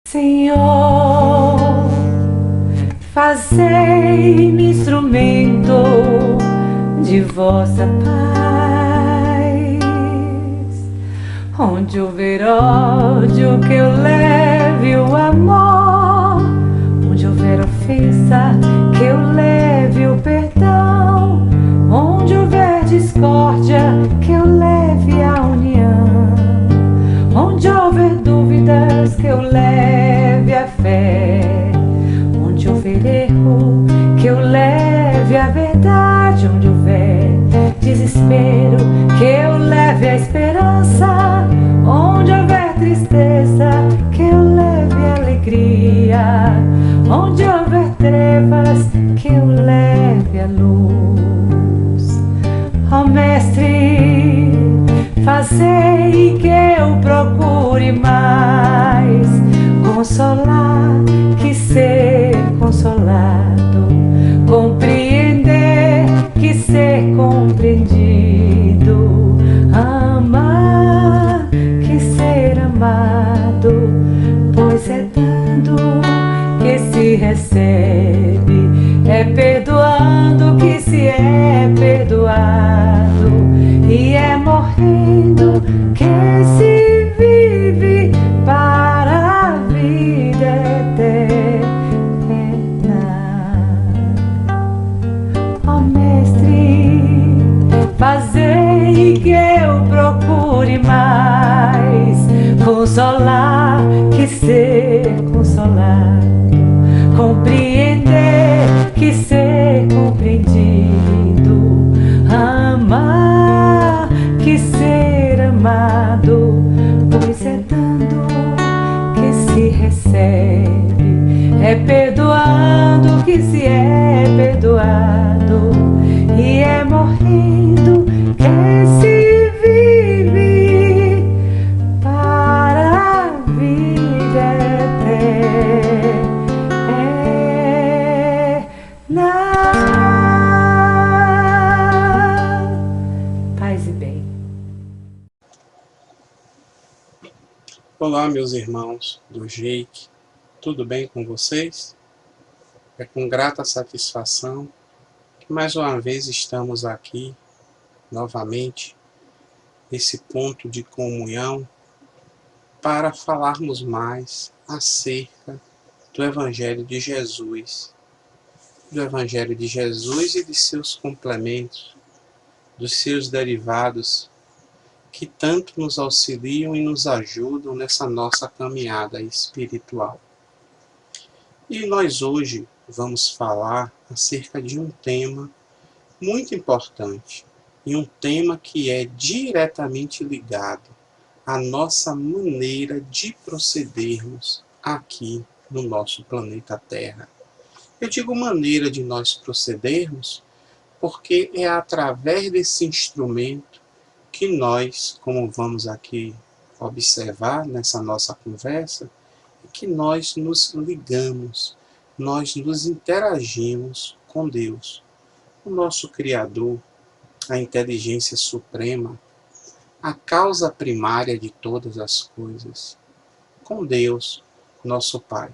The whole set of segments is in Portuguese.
Senhor, fazei-me instrumento de vossa paz. Onde houver ódio, que eu leve o amor. Onde houver ofensa, que eu leve o perdão. Onde houver discórdia, que eu leve a união. Onde houver dúvidas, que eu leve a fé. Onde houver erro, que eu leve a verdade. Onde houver desespero, que eu leve a esperança. Onde houver tristeza, que eu leve a alegria. Onde houver trevas, que eu leve a luz. Ó Mestre, fazei que eu procure mais consolar que ser consolado, compreender que ser compreendido, amar que ser amado, pois é dando que se recebe, é perdoando que se é perdoado, e é morrendo que se vive para a vida eterna. Ó Mestre, fazei que eu procure mais consolar que ser consolado, compreender que ser compreendido, amar que ser amado, pois é dando que se recebe, é perdoando que se é perdoado, e é morrendo que se vive para a vida eterna. Paz e bem. Olá, meus irmãos do Jake, tudo bem com vocês? É com grata satisfação que mais uma vez estamos aqui, novamente, nesse ponto de comunhão, para falarmos mais acerca do Evangelho de Jesus. Do Evangelho de Jesus e de seus complementos, dos seus derivados, que tanto nos auxiliam e nos ajudam nessa nossa caminhada espiritual. E nós hoje vamos falar acerca de um tema muito importante, e um tema que é diretamente ligado à nossa maneira de procedermos aqui no nosso planeta Terra. Eu digo maneira de nós procedermos porque é através desse instrumento que nós, como vamos aqui observar nessa nossa conversa, que nós nos ligamos, nós nos interagimos com Deus, o nosso Criador, a inteligência suprema, a causa primária de todas as coisas, com Deus, nosso Pai.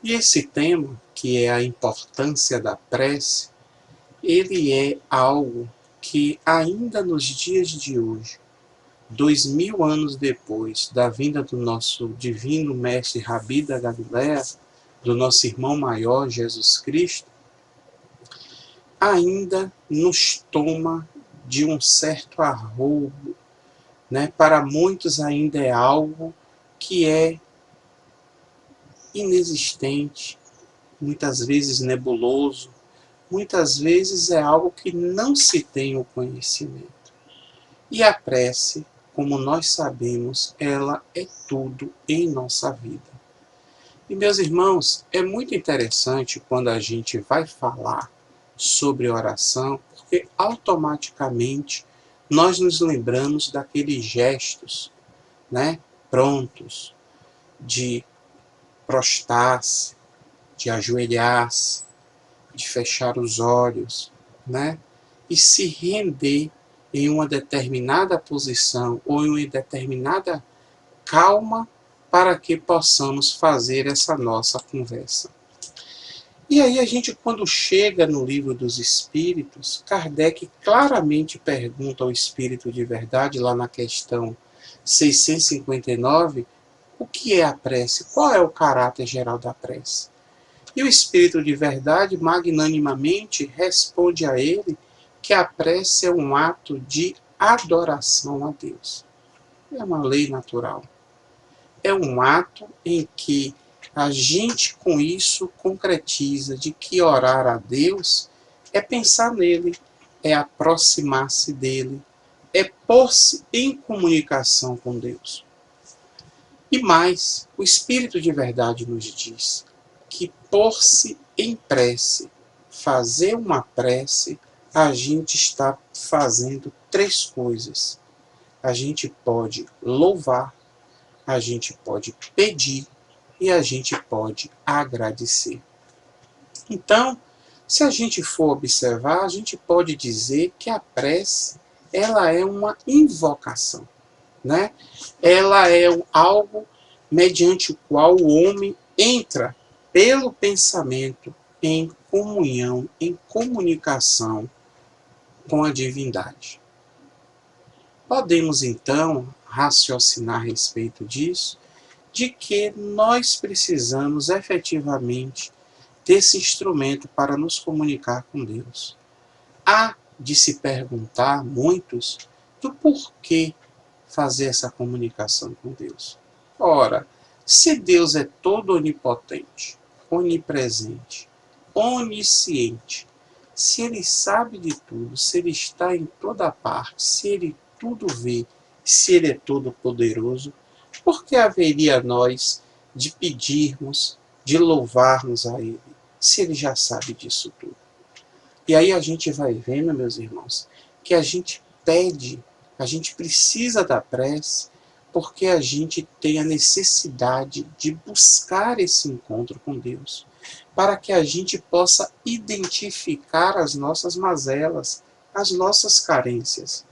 E esse tema, que é a importância da prece, ele é algo que ainda nos dias de hoje, 2000 anos depois da vinda do nosso divino mestre Rabi da Galileia, do nosso irmão maior Jesus Cristo, ainda nos toma de um certo arroubo, né? Para muitos ainda é algo que é inexistente, muitas vezes nebuloso, muitas vezes é algo que não se tem o conhecimento. E a prece, como nós sabemos, ela é tudo em nossa vida. E, meus irmãos, é muito interessante quando a gente vai falar sobre oração, porque automaticamente nós nos lembramos daqueles gestos, né, prontos de prostrar-se, de ajoelhar-se, de fechar os olhos, né, e se render em uma determinada posição ou em uma determinada calma para que possamos fazer essa nossa conversa. E aí a gente, quando chega no Livro dos Espíritos, Kardec claramente pergunta ao Espírito de Verdade, lá na questão 659, o que é a prece? Qual é o caráter geral da prece? E o Espírito de Verdade, magnanimamente, responde a ele que a prece é um ato de adoração a Deus. É uma lei natural. É um ato em que a gente com isso concretiza de que orar a Deus é pensar nele, é aproximar-se dele, é pôr-se em comunicação com Deus. E mais, o Espírito de Verdade nos diz que pôr-se em prece, fazer uma prece, a gente está fazendo três coisas. A gente pode louvar, a gente pode pedir e a gente pode agradecer. Então, se a gente for observar, a gente pode dizer que a prece, ela é uma invocação, né? Ela é algo mediante o qual o homem entra pelo pensamento em comunhão, em comunicação com a divindade. Podemos então raciocinar a respeito disso, de que nós precisamos efetivamente desse instrumento para nos comunicar com Deus. Há de se perguntar, muitos, do porquê fazer essa comunicação com Deus. Ora, se Deus é todo onipotente, onipresente, onisciente, se Ele sabe de tudo, se Ele está em toda parte, se Ele tudo vê, se Ele é todo poderoso, por que haveria nós de pedirmos, de louvarmos a Ele, se Ele já sabe disso tudo? E aí a gente vai vendo, meus irmãos, que a gente pede, a gente precisa da prece, porque a gente tem a necessidade de buscar esse encontro com Deus, para que a gente possa identificar as nossas mazelas, as nossas carências,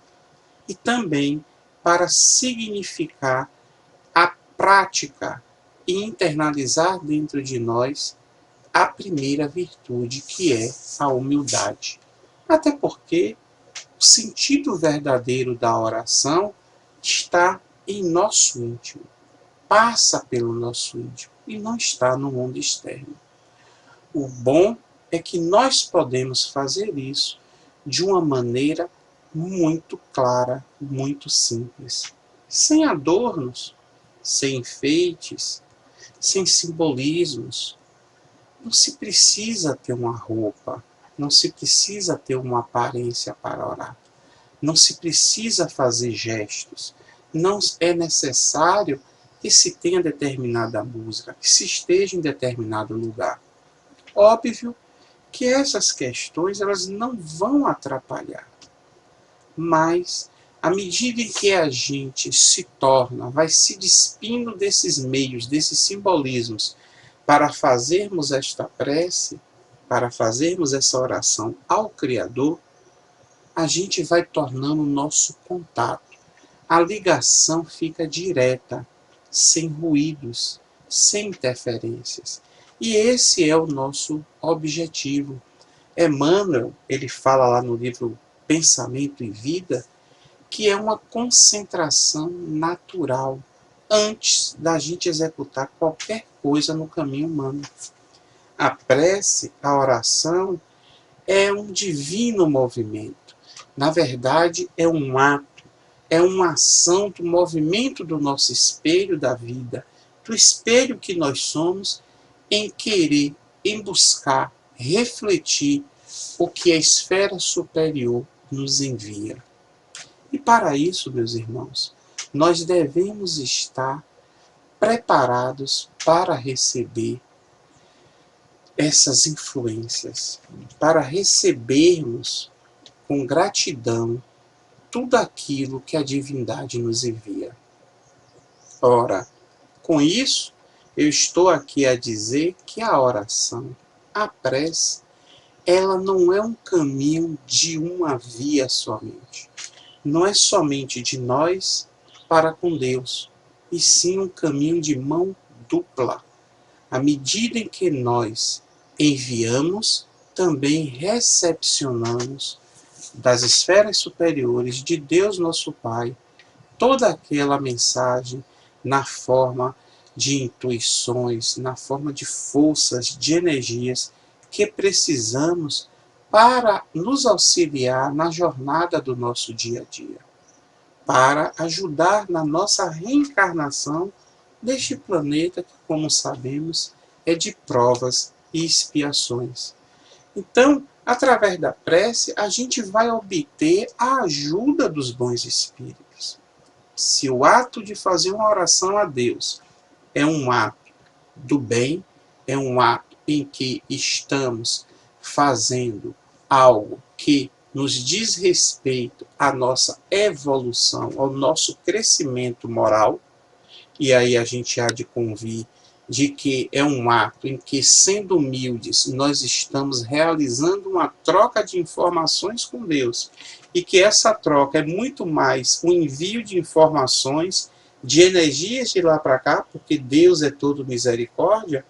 e também para significar a prática e internalizar dentro de nós a primeira virtude, que é a humildade. Até porque o sentido verdadeiro da oração está em nosso íntimo, passa pelo nosso íntimo e não está no mundo externo. O bom é que nós podemos fazer isso de uma maneira muito clara, muito simples, sem adornos, sem enfeites, sem simbolismos. Não se precisa ter uma roupa, não se precisa ter uma aparência para orar, não se precisa fazer gestos, não é necessário que se tenha determinada música, que se esteja em determinado lugar. Óbvio que essas questões elas não vão atrapalhar, mas à medida em que a gente se torna, vai se despindo desses meios, desses simbolismos, para fazermos esta prece, para fazermos essa oração ao Criador, a gente vai tornando o nosso contato. A ligação fica direta, sem ruídos, sem interferências. E esse é o nosso objetivo. Emmanuel, ele fala lá no livro Pensamento e Vida, que é uma concentração natural antes da gente executar qualquer coisa no caminho humano. A prece, a oração, é um divino movimento. Na verdade, é um ato, é uma ação do movimento do nosso espelho da vida, do espelho que nós somos, em querer, em buscar, refletir o que a esfera superior nos envia. E para isso, meus irmãos, nós devemos estar preparados para receber essas influências, para recebermos com gratidão tudo aquilo que a divindade nos envia. Ora, com isso, eu estou aqui a dizer que a oração, a prece, ela não é um caminho de uma via somente. Não é somente de nós para com Deus, e sim um caminho de mão dupla. À medida em que nós enviamos, também recepcionamos das esferas superiores de Deus nosso Pai toda aquela mensagem na forma de intuições, na forma de forças, de energias que precisamos para nos auxiliar na jornada do nosso dia a dia, para ajudar na nossa reencarnação neste planeta que, como sabemos, é de provas e expiações. Então, através da prece, a gente vai obter a ajuda dos bons espíritos. Se o ato de fazer uma oração a Deus é um ato do bem, é um ato em que estamos fazendo algo que nos diz respeito à nossa evolução, ao nosso crescimento moral, e aí a gente há de convir de que é um ato em que, sendo humildes, nós estamos realizando uma troca de informações com Deus, e que essa troca é muito mais um envio de informações, de energias de lá para cá, porque Deus é todo misericórdia.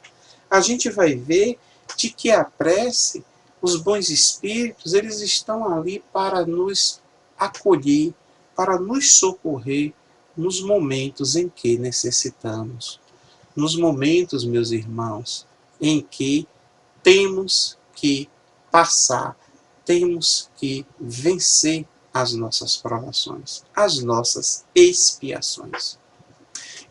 A gente vai ver de que a prece, os bons espíritos, eles estão ali para nos acolher, para nos socorrer nos momentos em que necessitamos. Nos momentos, meus irmãos, em que temos que passar, temos que vencer as nossas provações, as nossas expiações.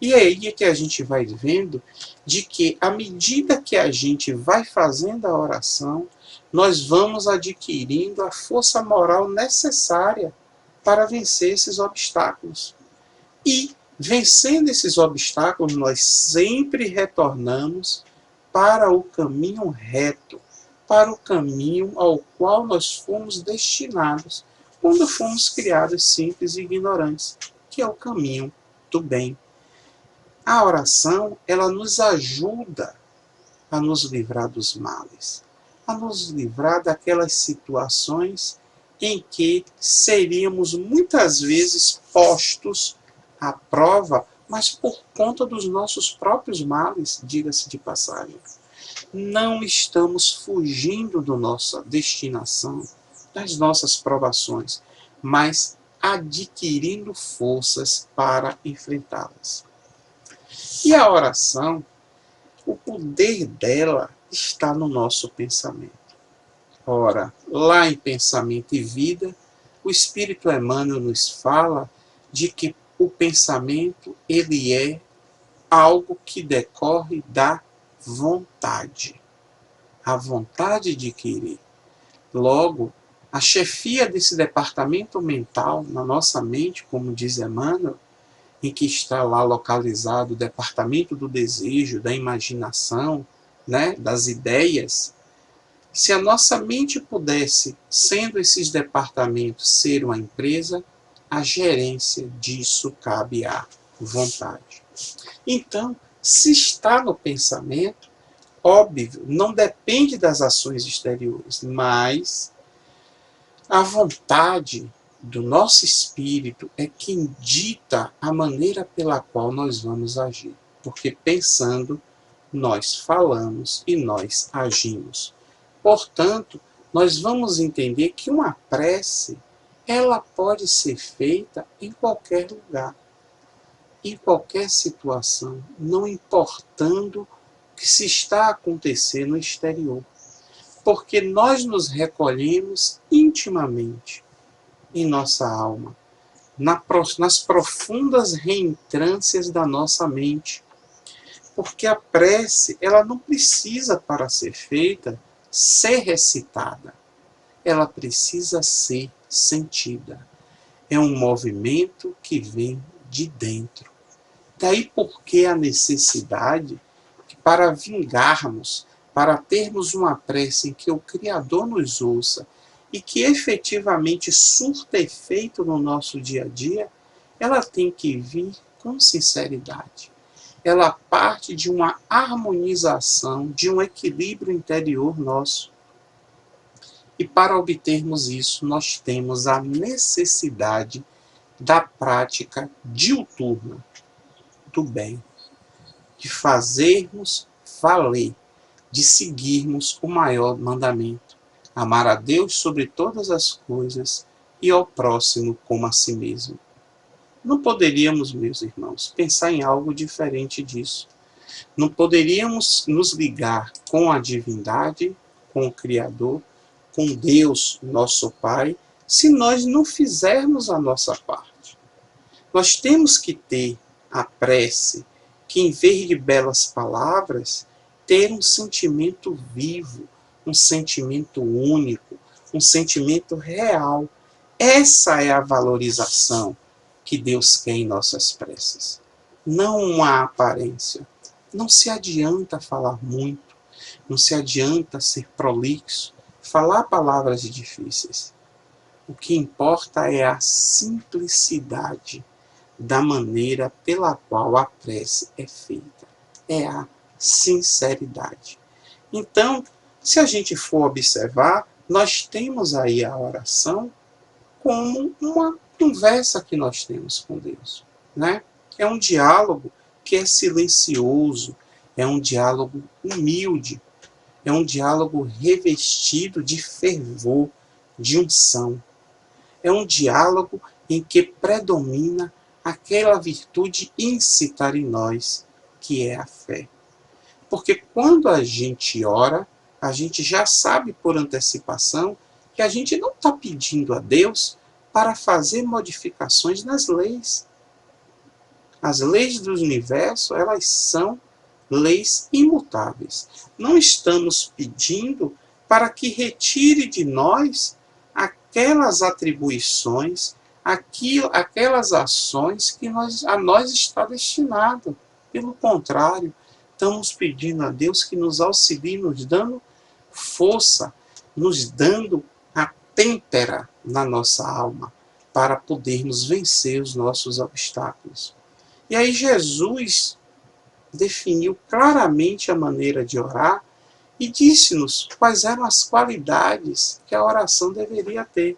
E é aí que a gente vai vendo de que, à medida que a gente vai fazendo a oração, nós vamos adquirindo a força moral necessária para vencer esses obstáculos. E, vencendo esses obstáculos, nós sempre retornamos para o caminho reto, para o caminho ao qual nós fomos destinados quando fomos criados simples e ignorantes, que é o caminho do bem. A oração, ela nos ajuda a nos livrar dos males, a nos livrar daquelas situações em que seríamos muitas vezes postos à prova, mas por conta dos nossos próprios males, diga-se de passagem. Não estamos fugindo da nossa destinação, das nossas provações, mas adquirindo forças para enfrentá-las. E a oração, o poder dela está no nosso pensamento. Ora, lá em Pensamento e Vida, o Espírito Emmanuel nos fala de que o pensamento, ele é algo que decorre da vontade. A vontade de querer. Logo, a chefia desse departamento mental na nossa mente, como diz Emmanuel, em que está lá localizado o departamento do desejo, da imaginação, das ideias. Se a nossa mente pudesse, sendo esses departamentos, ser uma empresa, a gerência disso cabe à vontade. Então, se está no pensamento, óbvio, não depende das ações exteriores, mas a vontade do nosso espírito é quem dita a maneira pela qual nós vamos agir. Porque pensando, nós falamos e nós agimos. Portanto, nós vamos entender que uma prece, ela pode ser feita em qualquer lugar, em qualquer situação, não importando o que se está acontecendo no exterior. Porque nós nos recolhemos intimamente em nossa alma, nas profundas reentrâncias da nossa mente. Porque a prece, ela não precisa, para ser feita, ser recitada. Ela precisa ser sentida. É um movimento que vem de dentro. Daí porque a necessidade que, para vingarmos, para termos uma prece em que o Criador nos ouça e que efetivamente surta efeito no nosso dia a dia, ela tem que vir com sinceridade. Ela parte de uma harmonização, de um equilíbrio interior nosso. E para obtermos isso, nós temos a necessidade da prática diuturna, muito bem, de fazermos valer, de seguirmos o maior mandamento: amar a Deus sobre todas as coisas e ao próximo como a si mesmo. Não poderíamos, meus irmãos, pensar em algo diferente disso. Não poderíamos nos ligar com a divindade, com o Criador, com Deus, nosso Pai, se nós não fizermos a nossa parte. Nós temos que ter a prece, que em vez de belas palavras, ter um sentimento vivo, um sentimento único, um sentimento real. Essa é a valorização que Deus quer em nossas preces. Não uma aparência. Não se adianta falar muito, não se adianta ser prolixo, falar palavras difíceis. O que importa é a simplicidade da maneira pela qual a prece é feita. É a sinceridade. Então, se a gente for observar, nós temos aí a oração como uma conversa que nós temos com Deus, né? É um diálogo que é silencioso, é um diálogo humilde, é um diálogo revestido de fervor, de unção. É um diálogo em que predomina aquela virtude íncita em nós, que é a fé. Porque quando a gente ora, a gente já sabe por antecipação que a gente não está pedindo a Deus para fazer modificações nas leis. As leis do universo, elas são leis imutáveis. Não estamos pedindo para que retire de nós aquelas atribuições, aquelas ações que a nós está destinado. Pelo contrário, estamos pedindo a Deus que nos auxilie, nos dando força, nos dando a têmpera na nossa alma, para podermos vencer os nossos obstáculos. E aí Jesus definiu claramente a maneira de orar e disse-nos quais eram as qualidades que a oração deveria ter.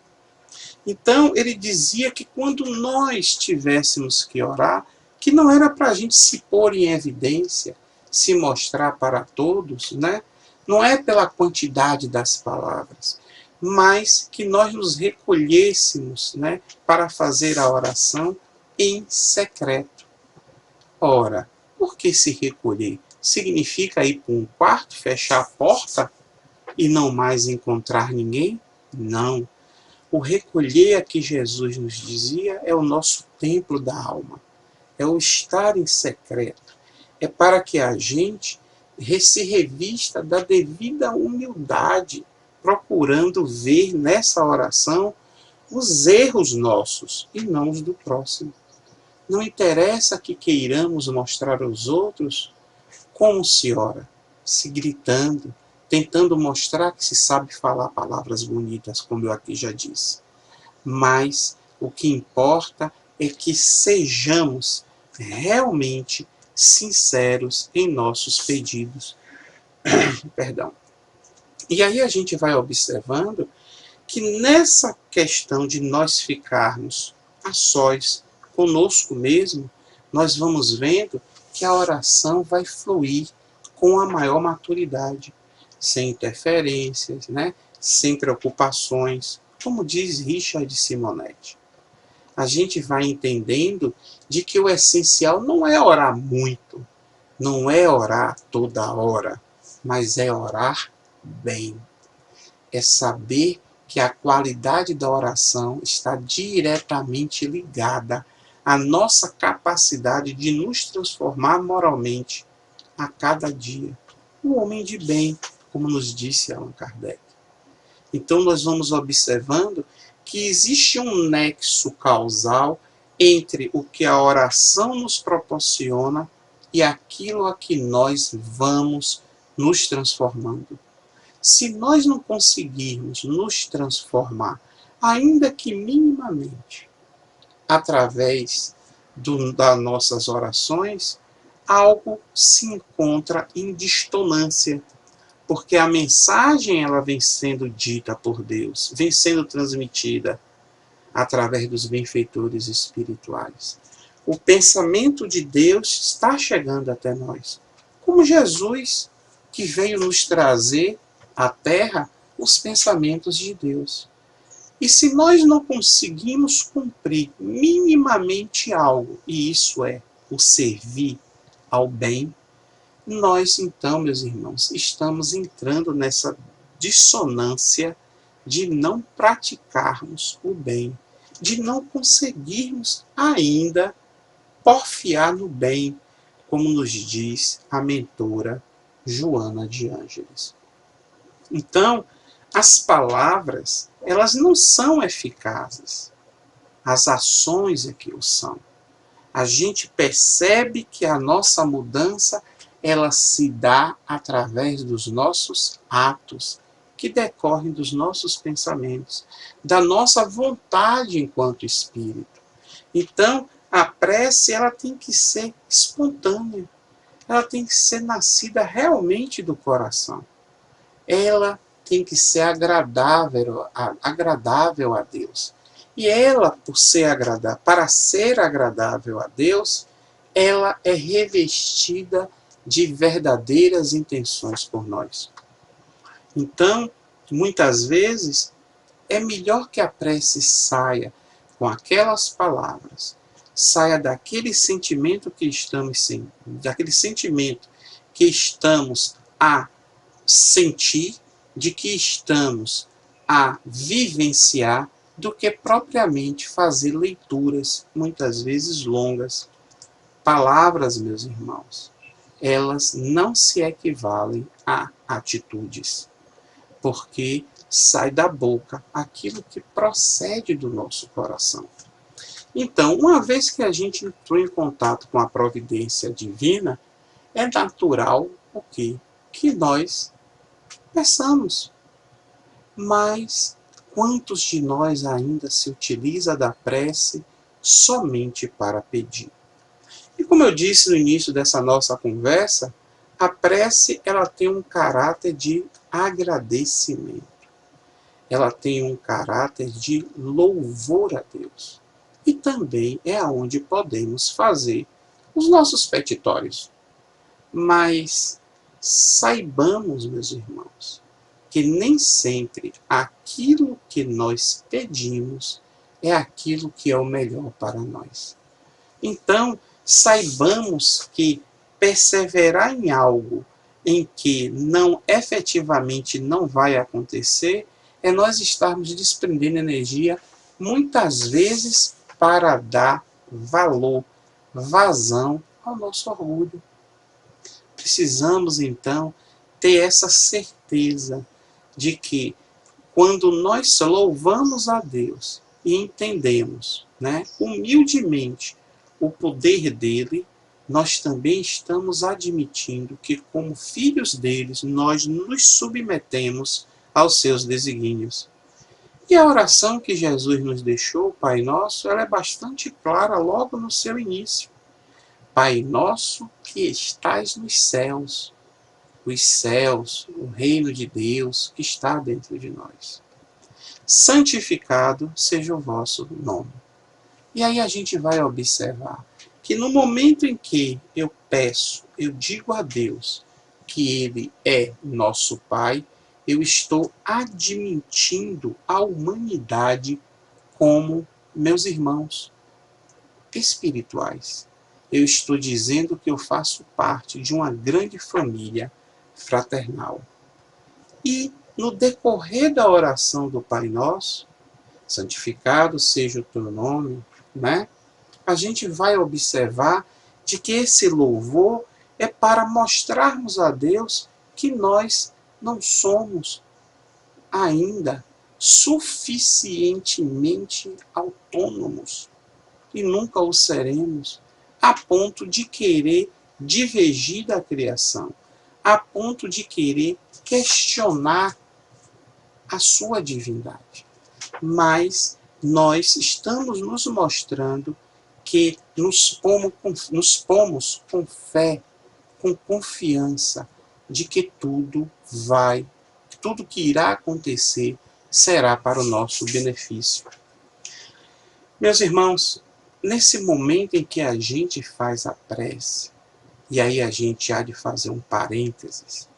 Então, ele dizia que quando nós tivéssemos que orar, que não era para a gente se pôr em evidência, se mostrar para todos, né? Não é pela quantidade das palavras, mas que nós nos recolhêssemos, né, para fazer a oração em secreto. Ora, por que se recolher? Significa ir para um quarto, fechar a porta e não mais encontrar ninguém? Não. O recolher a que Jesus nos dizia é o nosso templo da alma. É o estar em secreto. É para que a gente se revista da devida humildade, procurando ver nessa oração os erros nossos e não os do próximo. Não interessa que queiramos mostrar aos outros como se ora, se gritando, tentando mostrar que se sabe falar palavras bonitas, como eu aqui já disse. Mas o que importa é que sejamos realmente sinceros em nossos pedidos. Perdão. E aí a gente vai observando que nessa questão de nós ficarmos a sós, conosco mesmo, nós vamos vendo que a oração vai fluir com a maior maturidade, sem interferências, né? Sem preocupações, como diz Richard Simonetti. A gente vai entendendo de que o essencial não é orar muito, não é orar toda hora, mas é orar bem. É saber que a qualidade da oração está diretamente ligada à nossa capacidade de nos transformar moralmente a cada dia. Um homem de bem, como nos disse Allan Kardec. Então nós vamos observando que existe um nexo causal entre o que a oração nos proporciona e aquilo a que nós vamos nos transformando. Se nós não conseguirmos nos transformar, ainda que minimamente, através das nossas orações, algo se encontra em dissonância, porque a mensagem ela vem sendo dita por Deus, vem sendo transmitida através dos benfeitores espirituais. o pensamento de Deus está chegando até nós. Como Jesus, que veio nos trazer à Terra os pensamentos de Deus. E se nós não conseguimos cumprir minimamente algo, e isso é o servir ao bem, nós então, meus irmãos, estamos entrando nessa dissonância de não praticarmos o bem, de não conseguirmos ainda porfiar no bem, como nos diz a mentora Joana de Ângeles. Então, as palavras, elas não são eficazes. As ações é que o são. A gente percebe que a nossa mudança, ela se dá através dos nossos atos, que decorrem dos nossos pensamentos, da nossa vontade enquanto espírito. Então, a prece, ela tem que ser espontânea. Ela tem que ser nascida realmente do coração. Ela tem que ser agradável a Deus. E ela, para ser agradável a Deus, ela é revestida de verdadeiras intenções por nós. Então, muitas vezes, é melhor que a prece saia com aquelas palavras, saia daquele sentimento que estamos a sentir, de que estamos a vivenciar, do que propriamente fazer leituras, muitas vezes longas. Palavras, meus irmãos, elas não se equivalem a atitudes, porque sai da boca aquilo que procede do nosso coração. Então, uma vez que a gente entrou em contato com a providência divina, é natural o quê? Que nós peçamos. Mas quantos de nós ainda se utiliza da prece somente para pedir? E como eu disse no início dessa nossa conversa, a prece, ela tem um caráter de agradecimento. Ela tem um caráter de louvor a Deus. E também é aonde podemos fazer os nossos petitórios. Mas saibamos, meus irmãos, que nem sempre aquilo que nós pedimos é aquilo que é o melhor para nós. Então, saibamos que perseverar em algo em que efetivamente não vai acontecer, é nós estarmos desprendendo energia, muitas vezes, para dar valor, vazão ao nosso orgulho. Precisamos, então, ter essa certeza de que, quando nós louvamos a Deus e entendemos, humildemente, o poder dele, nós também estamos admitindo que, como filhos deles, nós nos submetemos aos seus desígnios. E a oração que Jesus nos deixou, Pai Nosso, ela é bastante clara logo no seu início. Pai Nosso que estais nos céus, os céus, o reino de Deus que está dentro de nós. Santificado seja o vosso nome. E aí a gente vai observar que no momento em que eu peço, eu digo a Deus que Ele é nosso Pai, eu estou admitindo a humanidade como meus irmãos espirituais. Eu estou dizendo que eu faço parte de uma grande família fraternal. E no decorrer da oração do Pai Nosso, santificado seja o teu nome, a gente vai observar de que esse louvor é para mostrarmos a Deus que nós não somos ainda suficientemente autônomos e nunca o seremos, a ponto de querer divergir da criação, a ponto de querer questionar a sua divindade. Mas nós estamos nos mostrando que nos pomos com fé, com confiança de que tudo que irá acontecer será para o nosso benefício. Meus irmãos, nesse momento em que a gente faz a prece, e aí a gente há de fazer um parênteses,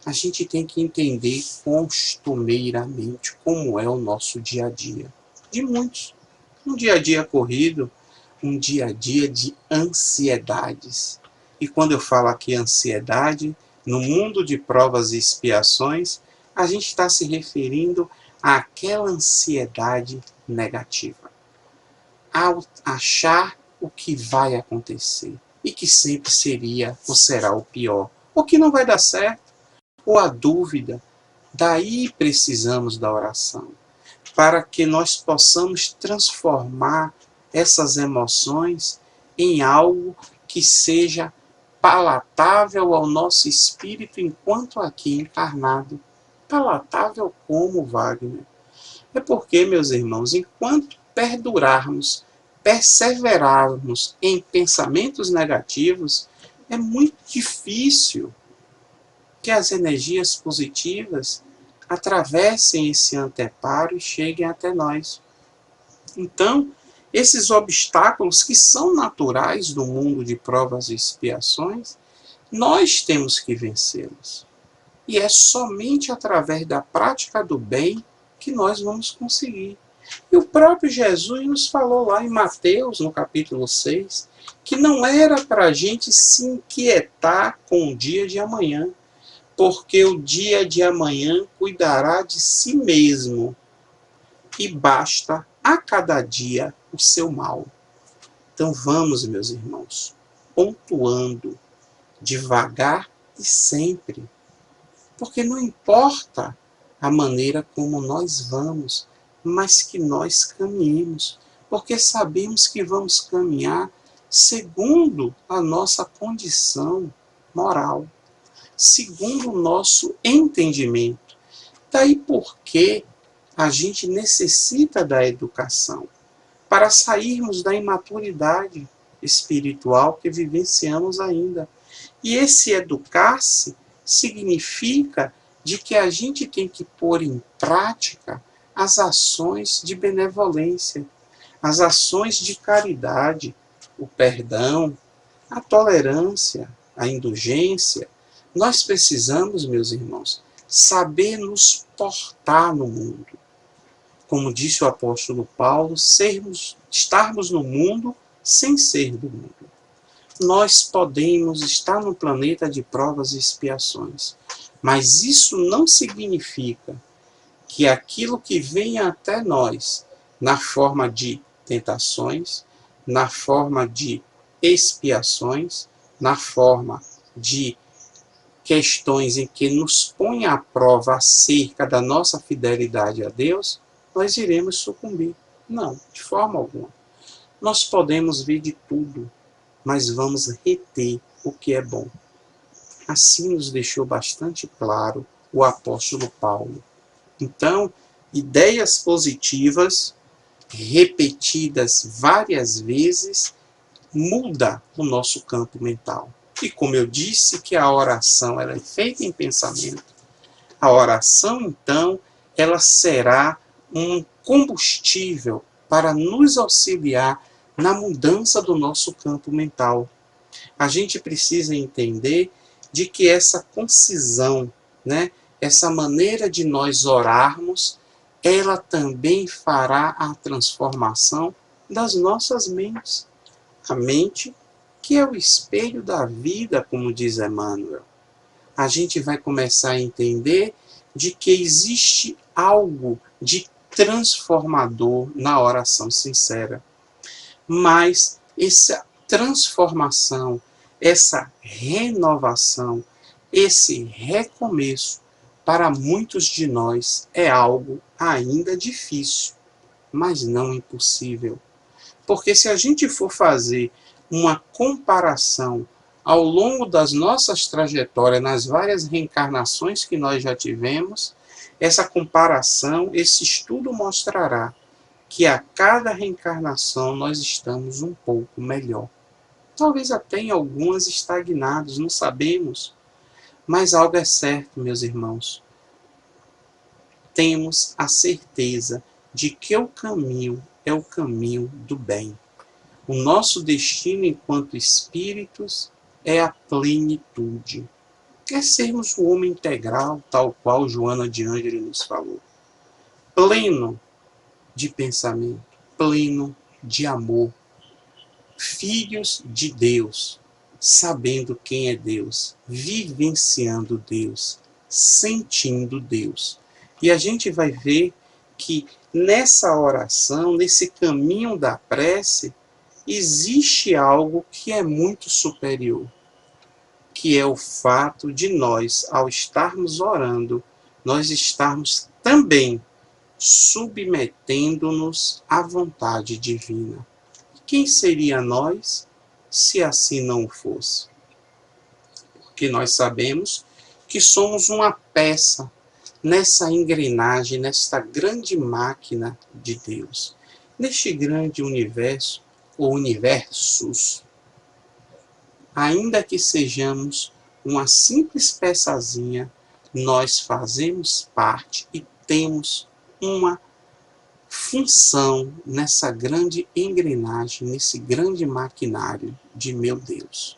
a gente tem que entender costumeiramente como é o nosso dia a dia. De muitos. Um dia a dia corrido, um dia a dia de ansiedades. E quando eu falo aqui ansiedade, no mundo de provas e expiações, a gente está se referindo àquela ansiedade negativa. Ao achar o que vai acontecer e que sempre seria ou será o pior, ou que não vai dar certo, ou a dúvida. Daí precisamos da oração, para que nós possamos transformar essas emoções em algo que seja palatável ao nosso espírito enquanto aqui encarnado. Palatável como, Wagner? É porque, meus irmãos, enquanto perdurarmos, perseverarmos em pensamentos negativos, é muito difícil que as energias positivas atravessem esse anteparo e cheguem até nós. Então, esses obstáculos que são naturais do mundo de provas e expiações, nós temos que vencê-los. E é somente através da prática do bem que nós vamos conseguir. E o próprio Jesus nos falou lá em Mateus, no capítulo 6, que não era para a gente se inquietar com o dia de amanhã, porque o dia de amanhã cuidará de si mesmo, e basta a cada dia o seu mal. Então vamos, meus irmãos, pontuando, devagar e sempre, porque não importa a maneira como nós vamos, mas que nós caminhemos, porque sabemos que vamos caminhar segundo a nossa condição moral, segundo o nosso entendimento. Daí porque a gente necessita da educação para sairmos da imaturidade espiritual que vivenciamos ainda. E esse educar-se significa de que a gente tem que pôr em prática as ações de benevolência, as ações de caridade, o perdão, a tolerância, a indulgência. Nós precisamos, meus irmãos, saber nos portar no mundo. Como disse o apóstolo Paulo, estarmos no mundo sem ser do mundo. Nós podemos estar no planeta de provas e expiações, mas isso não significa que aquilo que vem até nós, na forma de tentações, na forma de expiações, na forma de questões em que nos põe à prova acerca da nossa fidelidade a Deus, nós iremos sucumbir. Não, de forma alguma. Nós podemos ver de tudo, mas vamos reter o que é bom. Assim nos deixou bastante claro o apóstolo Paulo. Então, ideias positivas, repetidas várias vezes, muda o nosso campo mental. E como eu disse que a oração ela é feita em pensamento, a oração, então, ela será um combustível para nos auxiliar na mudança do nosso campo mental. A gente precisa entender de que essa concisão, né, essa maneira de nós orarmos, ela também fará a transformação das nossas mentes. A mente, que é o espelho da vida, como diz Emmanuel. A gente vai começar a entender de que existe algo de transformador na oração sincera. Mas essa transformação, essa renovação, esse recomeço, para muitos de nós é algo ainda difícil, mas não impossível. Porque se a gente for fazer uma comparação ao longo das nossas trajetórias, nas várias reencarnações que nós já tivemos, essa comparação, esse estudo mostrará que a cada reencarnação nós estamos um pouco melhor. Talvez até em algumas estagnados, não sabemos. Mas algo é certo, meus irmãos. Temos a certeza de que o caminho é o caminho do bem. O nosso destino enquanto espíritos é a plenitude. É sermos o homem integral, tal qual Joana de Ângeles nos falou. Pleno de pensamento, pleno de amor. Filhos de Deus, sabendo quem é Deus, vivenciando Deus, sentindo Deus. E a gente vai ver que nessa oração, nesse caminho da prece, existe algo que é muito superior, que é o fato de nós, ao estarmos orando, nós estarmos também submetendo-nos à vontade divina. Quem seria nós se assim não o fosse? Porque nós sabemos que somos uma peça nessa engrenagem, nesta grande máquina de Deus, neste grande universo, ou universos. Ainda que sejamos uma simples peçazinha, nós fazemos parte e temos uma função nessa grande engrenagem, nesse grande maquinário de meu Deus.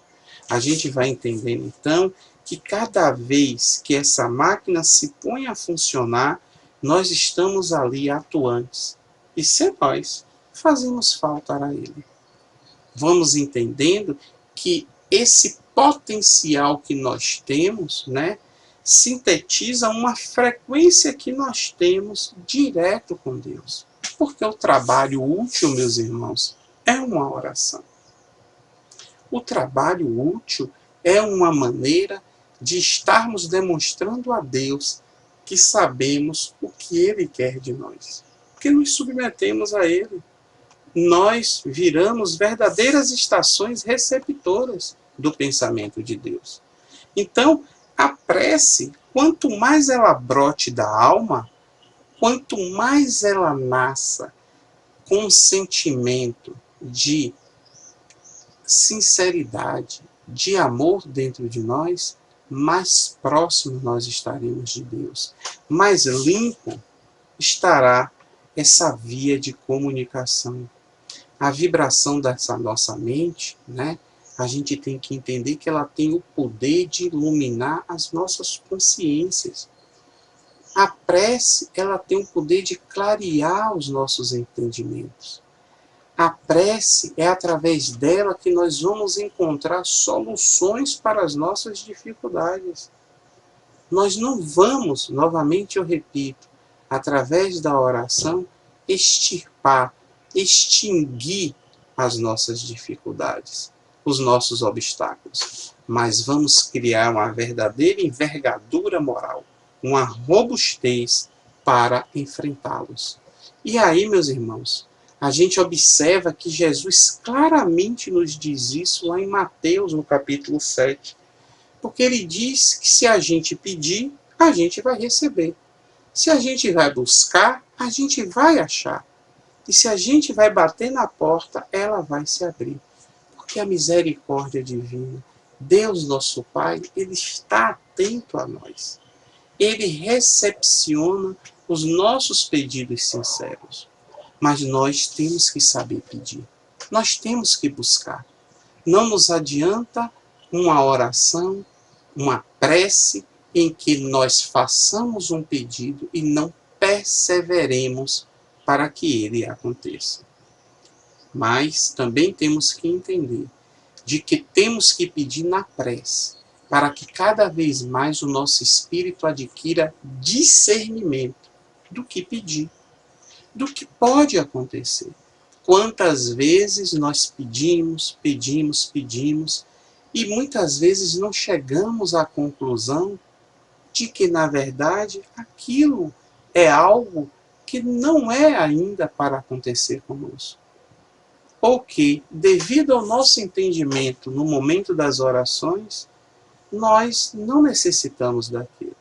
A gente vai entendendo então que cada vez que essa máquina se põe a funcionar, nós estamos ali atuantes. E sem nós, fazemos falta a Ele. Vamos entendendo que esse potencial que nós temos, né, sintetiza uma frequência que nós temos direto com Deus. Porque o trabalho útil, meus irmãos, é uma oração. O trabalho útil é uma maneira de estarmos demonstrando a Deus que sabemos o que Ele quer de nós. Porque nos submetemos a Ele. Nós viramos verdadeiras estações receptoras do pensamento de Deus. Então, a prece, quanto mais ela brote da alma, quanto mais ela nasça com um sentimento de sinceridade, de amor dentro de nós, mais próximos nós estaremos de Deus. Mais limpo estará essa via de comunicação. A vibração dessa nossa mente, né? A gente tem que entender que ela tem o poder de iluminar as nossas consciências. A prece, ela tem o poder de clarear os nossos entendimentos. A prece é através dela que nós vamos encontrar soluções para as nossas dificuldades. Nós não vamos, novamente eu repito, através da oração, extirpar, extinguir as nossas dificuldades, os nossos obstáculos, mas vamos criar uma verdadeira envergadura moral, uma robustez para enfrentá-los. E aí, meus irmãos, a gente observa que Jesus claramente nos diz isso lá em Mateus, no capítulo 7, porque ele diz que se a gente pedir, a gente vai receber. Se a gente vai buscar, a gente vai achar. E se a gente vai bater na porta, ela vai se abrir. Porque a misericórdia divina, Deus nosso Pai, Ele está atento a nós. Ele recepciona os nossos pedidos sinceros. Mas nós temos que saber pedir. Nós temos que buscar. Não nos adianta uma oração, uma prece, em que nós façamos um pedido e não perseveremos para que ele aconteça. Mas também temos que entender de que temos que pedir na prece, para que cada vez mais o nosso espírito adquira discernimento do que pedir, do que pode acontecer. Quantas vezes nós pedimos, e muitas vezes não chegamos à conclusão de que, na verdade, aquilo é algo que não é ainda para acontecer conosco. Ou que, devido ao nosso entendimento no momento das orações, nós não necessitamos daquilo.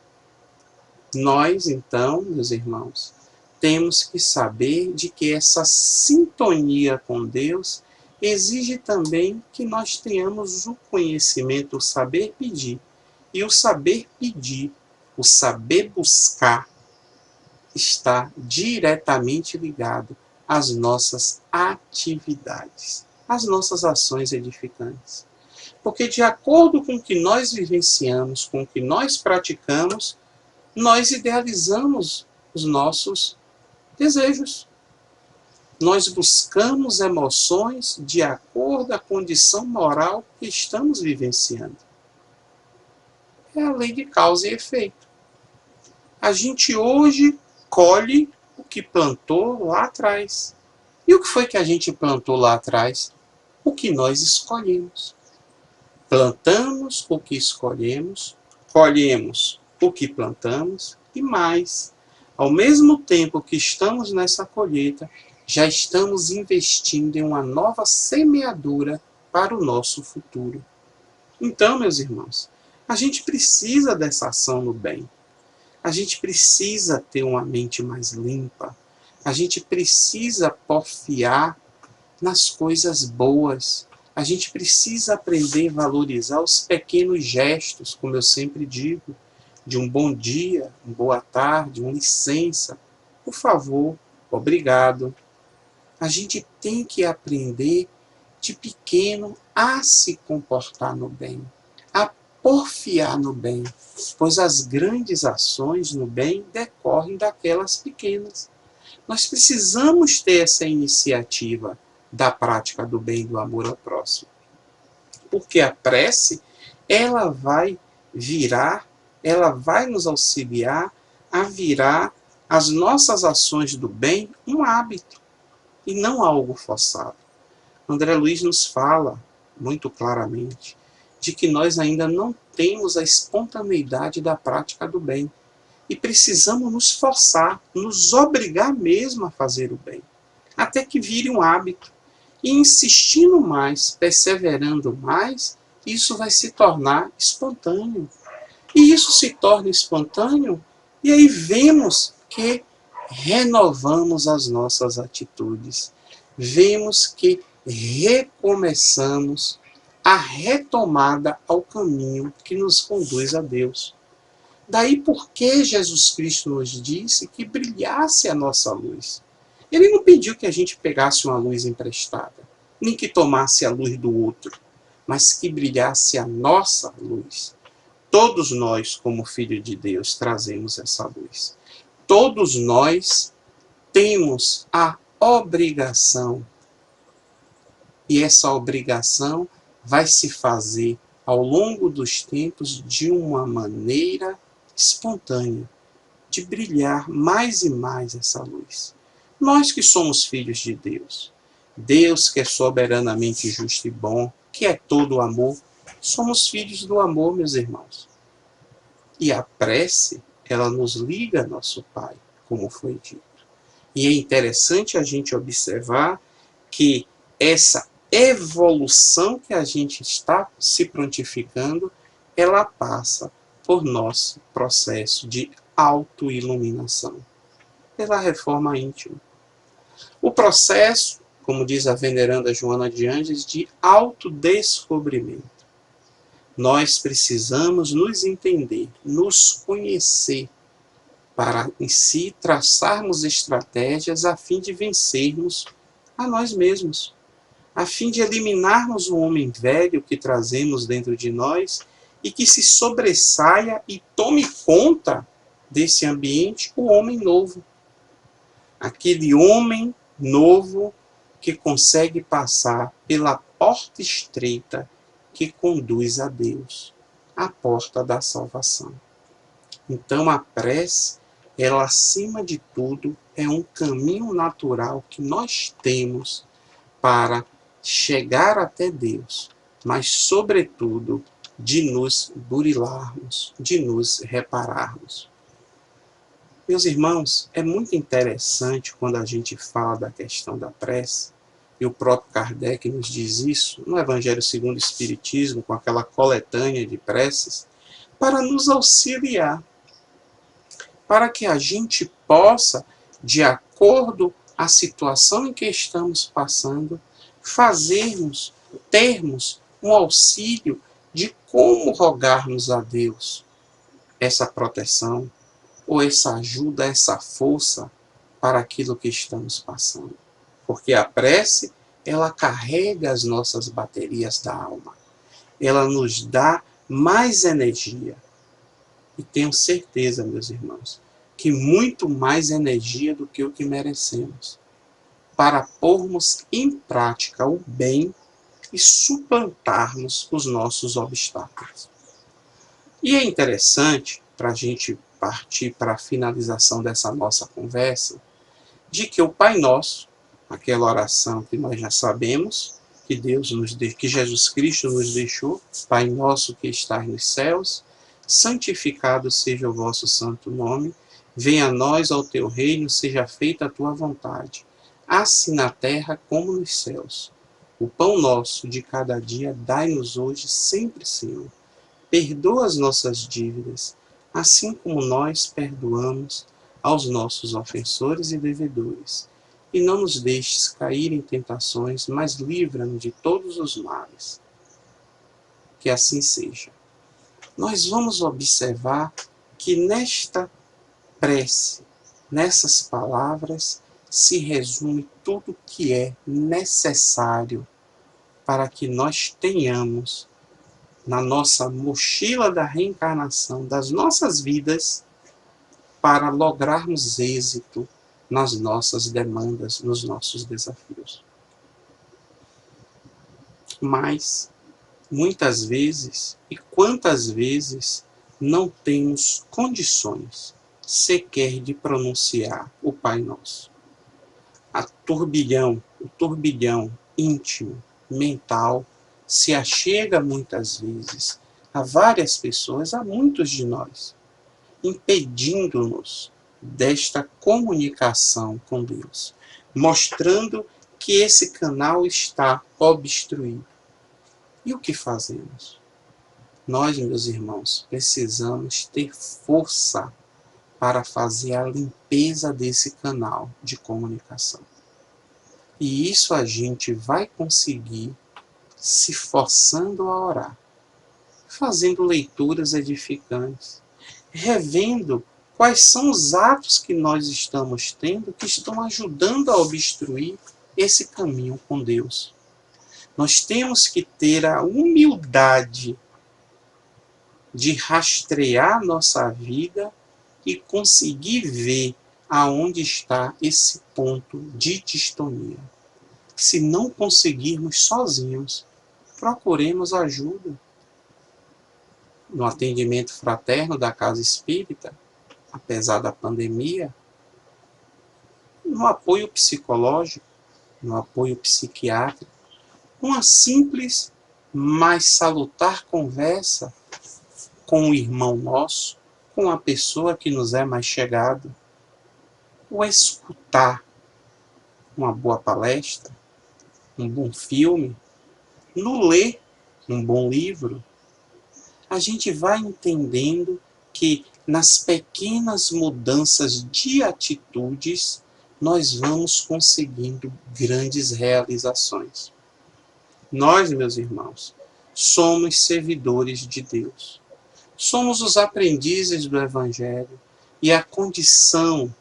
Nós, então, meus irmãos, temos que saber de que essa sintonia com Deus exige também que nós tenhamos o conhecimento, o saber pedir. E o saber pedir, o saber buscar, está diretamente ligado às nossas atividades. as nossas ações edificantes. Porque de acordo com o que nós vivenciamos, com o que nós praticamos, nós idealizamos os nossos desejos. Nós buscamos emoções de acordo com a condição moral que estamos vivenciando. É a lei de causa e efeito. A gente hoje colhe o que plantou lá atrás. E o que foi que a gente plantou lá atrás? O que nós escolhemos. Plantamos o que escolhemos, colhemos o que plantamos e mais. Ao mesmo tempo que estamos nessa colheita, já estamos investindo em uma nova semeadura para o nosso futuro. Então, meus irmãos, a gente precisa dessa ação no bem. A gente precisa ter uma mente mais limpa. A gente precisa porfiar nas coisas boas. A gente precisa aprender a valorizar os pequenos gestos, como eu sempre digo, de um bom dia, uma boa tarde, uma licença, por favor, obrigado. A gente tem que aprender de pequeno a se comportar no bem, a porfiar no bem, pois as grandes ações no bem decorrem daquelas pequenas. Nós precisamos ter essa iniciativa da prática do bem e do amor ao próximo. Porque a prece, ela vai nos auxiliar a virar as nossas ações do bem um hábito e não algo forçado. André Luiz nos fala muito claramente de que nós ainda não temos a espontaneidade da prática do bem e precisamos nos forçar, nos obrigar mesmo a fazer o bem, até que vire um hábito. E insistindo mais, perseverando mais, isso vai se tornar espontâneo. E isso se torna espontâneo, e aí vemos que renovamos as nossas atitudes. Vemos que recomeçamos a retomada ao caminho que nos conduz a Deus. Daí porque Jesus Cristo nos disse que brilhasse a nossa luz. Ele não pediu que a gente pegasse uma luz emprestada, nem que tomasse a luz do outro, mas que brilhasse a nossa luz. Todos nós, como filhos de Deus, trazemos essa luz. Todos nós temos a obrigação, e essa obrigação vai se fazer ao longo dos tempos de uma maneira espontânea, de brilhar mais e mais essa luz. Nós que somos filhos de Deus, Deus que é soberanamente justo e bom, que é todo amor, somos filhos do amor, meus irmãos. E a prece, ela nos liga a nosso Pai, como foi dito. E é interessante a gente observar que essa evolução que a gente está se prontificando, ela passa por nosso processo de autoiluminação, pela reforma íntima. O processo, como diz a veneranda Joana de Ângeles, de autodescobrimento. Nós precisamos nos entender, nos conhecer, para em si traçarmos estratégias a fim de vencermos a nós mesmos, a fim de eliminarmos o homem velho que trazemos dentro de nós e que se sobressaia e tome conta desse ambiente o homem novo. Aquele homem novo que consegue passar pela porta estreita que conduz a Deus, a porta da salvação. Então a prece, ela acima de tudo, é um caminho natural que nós temos para chegar até Deus, mas sobretudo de nos burilarmos, de nos repararmos. Meus irmãos, é muito interessante quando a gente fala da questão da prece, e o próprio Kardec nos diz isso no Evangelho segundo o Espiritismo, com aquela coletânea de preces, para nos auxiliar, para que a gente possa, de acordo à situação em que estamos passando, termos um auxílio de como rogarmos a Deus essa proteção, ou essa ajuda, essa força para aquilo que estamos passando. Porque a prece, ela carrega as nossas baterias da alma. Ela nos dá mais energia. E tenho certeza, meus irmãos, que muito mais energia do que o que merecemos, para pormos em prática o bem e suplantarmos os nossos obstáculos. E é interessante, para a gente partir para a finalização dessa nossa conversa, de que o Pai Nosso, aquela oração que nós já sabemos, que Jesus Cristo nos deixou, Pai Nosso que estás nos céus, santificado seja o vosso santo nome, venha a nós ao teu reino, seja feita a tua vontade, assim na terra como nos céus. O pão nosso de cada dia dai-nos hoje, sempre, Senhor. Perdoa as nossas dívidas, assim como nós perdoamos aos nossos ofensores e devedores. E não nos deixes cair em tentações, mas livra-nos de todos os males. Que assim seja. Nós vamos observar que nesta prece, nessas palavras, se resume tudo o que é necessário para que nós tenhamos na nossa mochila da reencarnação das nossas vidas para lograrmos êxito nas nossas demandas, nos nossos desafios. Mas, muitas vezes, e quantas vezes, não temos condições sequer de pronunciar o Pai Nosso. O turbilhão íntimo, mental, se achega muitas vezes a várias pessoas, a muitos de nós, impedindo-nos desta comunicação com Deus, mostrando que esse canal está obstruído. E o que fazemos? Nós, meus irmãos, precisamos ter força para fazer a limpeza desse canal de comunicação. E isso a gente vai conseguir se forçando a orar, fazendo leituras edificantes, revendo quais são os atos que nós estamos tendo que estão ajudando a obstruir esse caminho com Deus. Nós temos que ter a humildade de rastrear nossa vida e conseguir ver aonde está esse ponto de distonia. Se não conseguirmos sozinhos, procuremos ajuda. No atendimento fraterno da Casa Espírita, apesar da pandemia, no apoio psicológico, no apoio psiquiátrico, uma simples, mas salutar conversa com um irmão nosso, com a pessoa que nos é mais chegada, o escutar uma boa palestra, um bom filme, no ler um bom livro, a gente vai entendendo que nas pequenas mudanças de atitudes nós vamos conseguindo grandes realizações. Nós, meus irmãos, somos servidores de Deus. Somos os aprendizes do Evangelho e a condição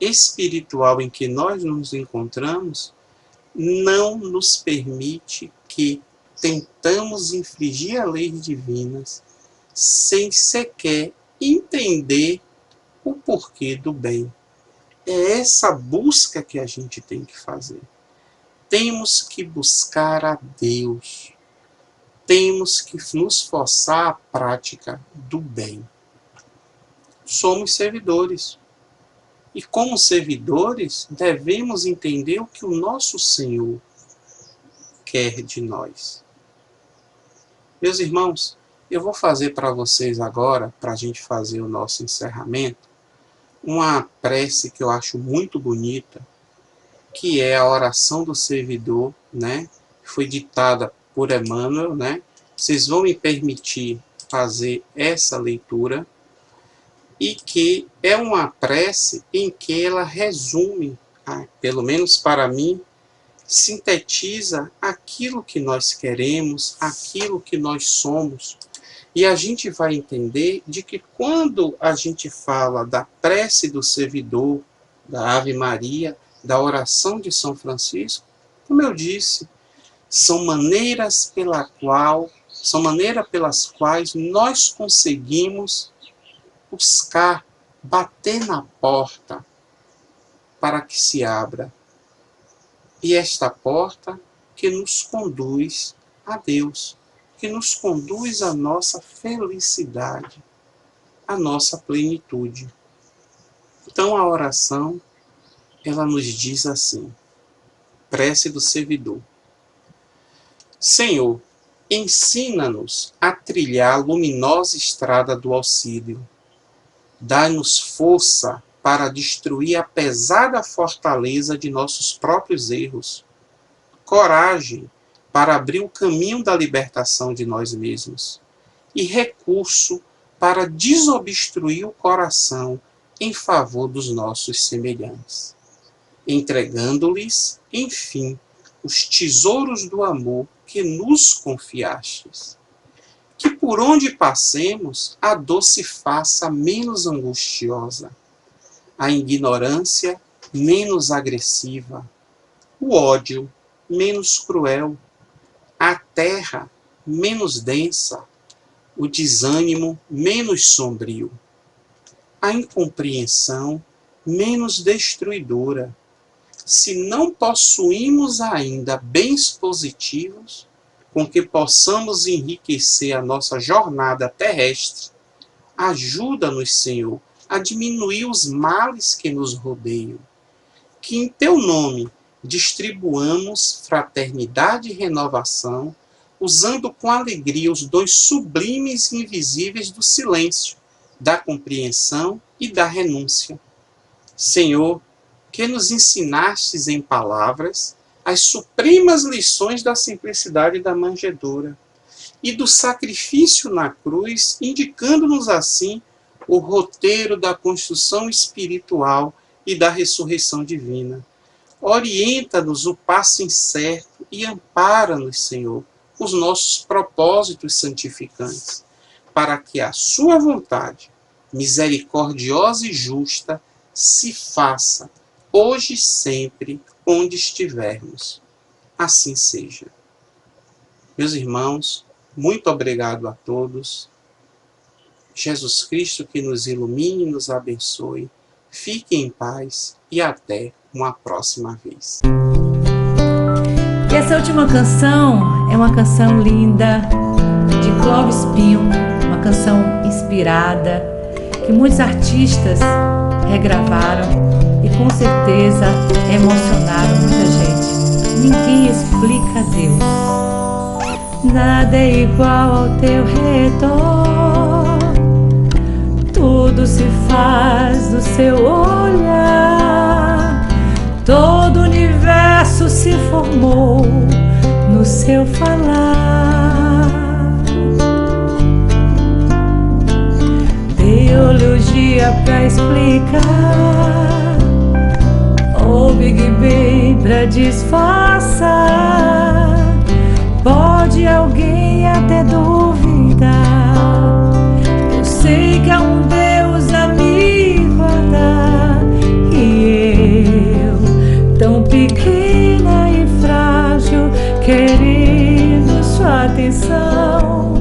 espiritual em que nós nos encontramos não nos permite que tentamos infringir as leis divinas sem sequer entender o porquê do bem. É essa busca que a gente tem que fazer. Temos que buscar a Deus. Temos que nos forçar à prática do bem. Somos servidores. E como servidores, devemos entender o que o nosso Senhor quer de nós. Meus irmãos, eu vou fazer para vocês agora, para a gente fazer o nosso encerramento, uma prece que eu acho muito bonita, que é a oração do servidor, né? Foi ditada por Emmanuel, né? Vocês vão me permitir fazer essa leitura, e que é uma prece em que ela resume, pelo menos para mim, sintetiza aquilo que nós queremos, aquilo que nós somos. E a gente vai entender de que quando a gente fala da prece do servidor, da Ave Maria, da oração de São Francisco, como eu disse, são maneiras pelas quais nós conseguimos buscar, bater na porta para que se abra. E esta porta que nos conduz a Deus, que nos conduz à nossa felicidade, à nossa plenitude. Então a oração, ela nos diz assim, prece do servidor. Senhor, ensina-nos a trilhar a luminosa estrada do auxílio. Dai-nos força para destruir a pesada fortaleza de nossos próprios erros. Coragem para abrir o caminho da libertação de nós mesmos. E recurso para desobstruir o coração em favor dos nossos semelhantes. Entregando-lhes, enfim, os tesouros do amor que nos confiastes. Que por onde passemos, a dor se faça menos angustiosa, a ignorância menos agressiva, o ódio menos cruel, a terra menos densa, o desânimo menos sombrio, a incompreensão menos destruidora. Se não possuímos ainda bens positivos, com que possamos enriquecer a nossa jornada terrestre, ajuda-nos, Senhor, a diminuir os males que nos rodeiam. Que em Teu nome distribuamos fraternidade e renovação, usando com alegria os dons sublimes e invisíveis do silêncio, da compreensão e da renúncia. Senhor, que nos ensinastes em palavras as supremas lições da simplicidade da manjedoura e do sacrifício na cruz, indicando-nos assim o roteiro da construção espiritual e da ressurreição divina. Orienta-nos o passo incerto e ampara-nos, Senhor, os nossos propósitos santificantes, para que a sua vontade, misericordiosa e justa, se faça, hoje e sempre, onde estivermos. Assim seja. Meus irmãos, muito obrigado a todos. Jesus Cristo que nos ilumine e nos abençoe. Fiquem em paz e até uma próxima vez. E essa última canção é uma canção linda de Clóvis Pinho, uma canção inspirada que muitos artistas regravaram e com certeza emocionaram muita gente. Ninguém explica Deus. Nada é igual ao teu redor. Tudo se faz no seu olhar. Todo o universo se formou no seu falar. Teologia pra explicar, ou Big Bang pra disfarçar. Pode alguém até duvidar. Eu sei que há um Deus a me guardar, e eu, tão pequena e frágil, querendo sua atenção.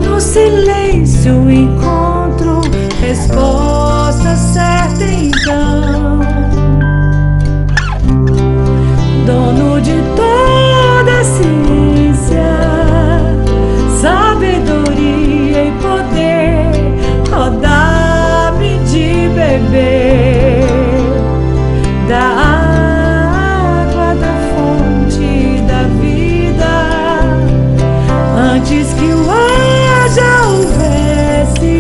No silêncio encontro resposta certa então. Dono de toda a ciência, sabedoria e poder, rodar-me de beber da água da fonte da vida, antes que o ar já houvesse,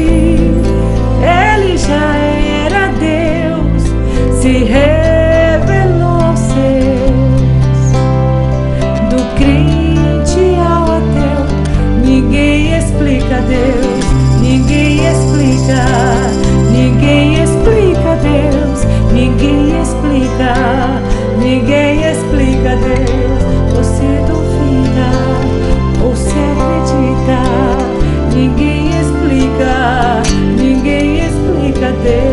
ele já era Deus, se revelou aos seus, do crente ao ateu. Ninguém explica Deus, ninguém explica, ninguém explica Deus, ninguém explica, ninguém explica Deus. Você duvida ou se acredita? Ninguém explica, ninguém explica Deus.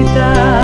vida.